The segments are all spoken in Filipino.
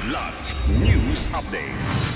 Kidlat News Updates.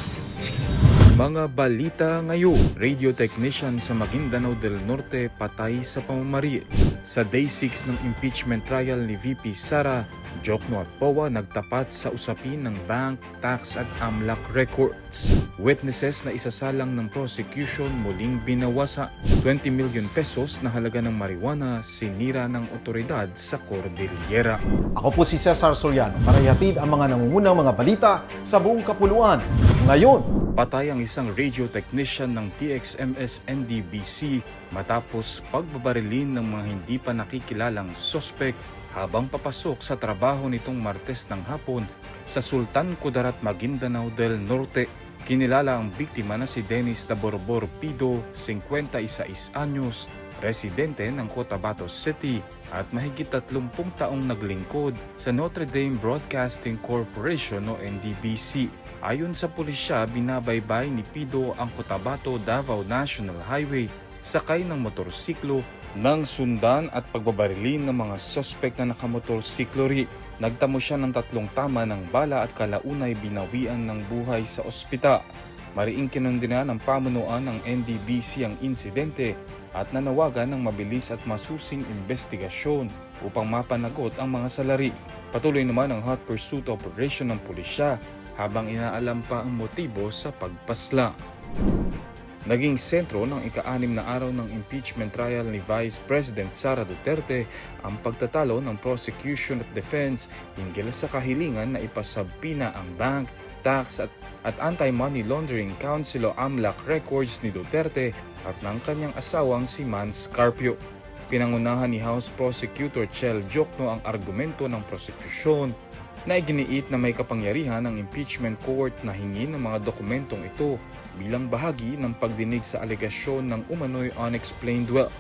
Mga balita ngayon, radio technician sa Maguindanao del Norte patay sa pamamaril. Sa Day 6 ng impeachment trial ni VP Sara, Jokno at POA nagtapat sa usapin ng bank, tax at AMLAC records. Witnesses na isasalang ng prosecution muling binawasa. 20 million pesos na halaga ng marijuana sinira ng otoridad sa Cordillera. Ako po si Cesar Soriano para ihatid ang mga nangungunang mga balita sa buong kapuluan. Ngayon, Patay ang isang radio technician ng TXMS NDBC matapos pagbabarilin ng mga hindi pa nakikilalang sospek habang papasok sa trabaho nitong Martes ng hapon sa Sultan Kudarat, Maguindanao del Norte. Kinilala ang biktima na si Dennis Daborbor Pido, 56 anyos, residente ng Cotabato City at mahigit 30 taong naglingkod sa Notre Dame Broadcasting Corporation o NDBC. Ayon sa pulisya, binabaybay ni Pido ang Cotabato Davao National Highway sakay ng motorsiklo nang sundan at pagbabarilin ng mga suspect na nakamotorsiklo rin. Nagtamo siya ng 3 tama ng bala at kalaunay binawian ng buhay sa ospital. Mariing kinundina ng pamunuan ng NDBC ang insidente at nanawagan ng mabilis at masusing investigasyon upang mapanagot ang mga salari. Patuloy naman ang hot pursuit operation ng pulisya habang inaalam pa ang motibo sa pagpasla. Naging sentro ng ika-6 na araw ng impeachment trial ni Vice President Sara Duterte ang pagtatalo ng prosecution at defense hinggil sa kahilingan na ipasabpina ang bank, tax at anti-money laundering council o AMLAC records ni Duterte at ng kanyang asawang si Mans Carpio. Pinangunahan ni House Prosecutor Chel Jokno ang argumento ng prosekusyon na iginiit na may kapangyarihan ng impeachment court na hingin ng mga dokumentong ito bilang bahagi ng pagdinig sa alegasyon ng umano'y unexplained wealth.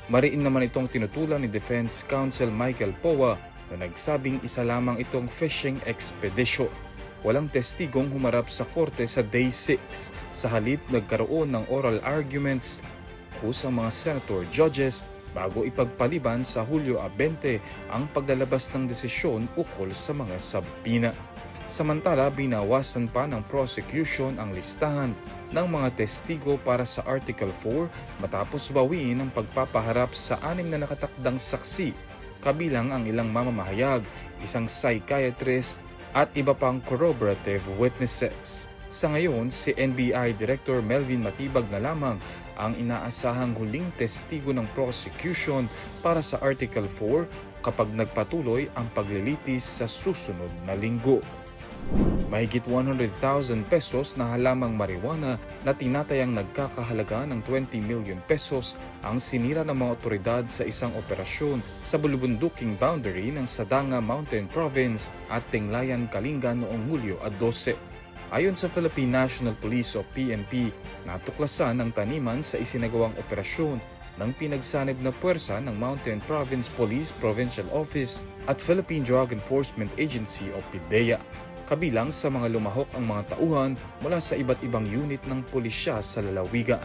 Mariin naman itong tinutulan ni Defense Counsel Michael Powa na nagsabing isa lamang itong fishing expedition. Walang testigong humarap sa korte sa Day 6. Sa halip nagkaroon ng oral arguments sa mga senator judges bago ipagpaliban sa Hulyo 20 ang paglalabas ng desisyon ukol sa mga sabpina. Samantala, binawasan pa ng prosecution ang listahan ng mga testigo para sa Article 4 matapos bawiin ang pagpapaharap sa 6 na nakatakdang saksi, kabilang ang ilang mamamahayag, isang psychiatrist at iba pang corroborative witnesses. Sa ngayon, si NBI Director Melvin Matibag na lamang ang inaasahang huling testigo ng prosecution para sa Article 4 kapag nagpatuloy ang paglilitis sa susunod na linggo. Mahigit 100,000 pesos na halamang marijuana na tinatayang nagkakahalaga ng 20 million pesos ang sinira ng mga otoridad sa isang operasyon sa bulubunduking boundary ng Sadanga Mountain Province at Tinglayan, Kalinga noong Hulyo 12. Ayon sa Philippine National Police o PNP, natuklasan ang taniman sa isinagawang operasyon ng pinagsanib na puwersa ng Mountain Province Police Provincial Office at Philippine Drug Enforcement Agency o PIDEA. Kabilang sa mga lumahok ang mga tauhan mula sa iba't ibang unit ng pulisya sa lalawigan.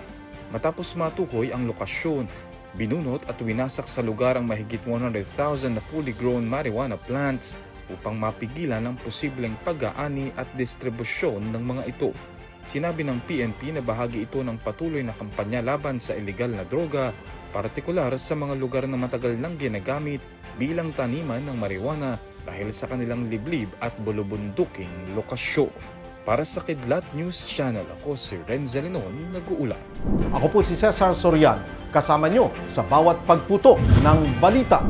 Matapos matukoy ang lokasyon, binunot at winasak sa lugar ang mahigit 100,000 na fully grown marijuana plants upang mapigilan ang posibleng pag-aani at distribusyon ng mga ito. Sinabi ng PNP na bahagi ito ng patuloy na kampanya laban sa ilegal na droga, partikular sa mga lugar na matagal nang ginagamit bilang taniman ng marijuana dahil sa kanilang liblib at bulubunduking lokasyon. Para sa Kidlat News Channel, ako si Renza Linon, nag-uulat. ako po si Cesar Soriano, kasama nyo sa bawat pagputo ng balita.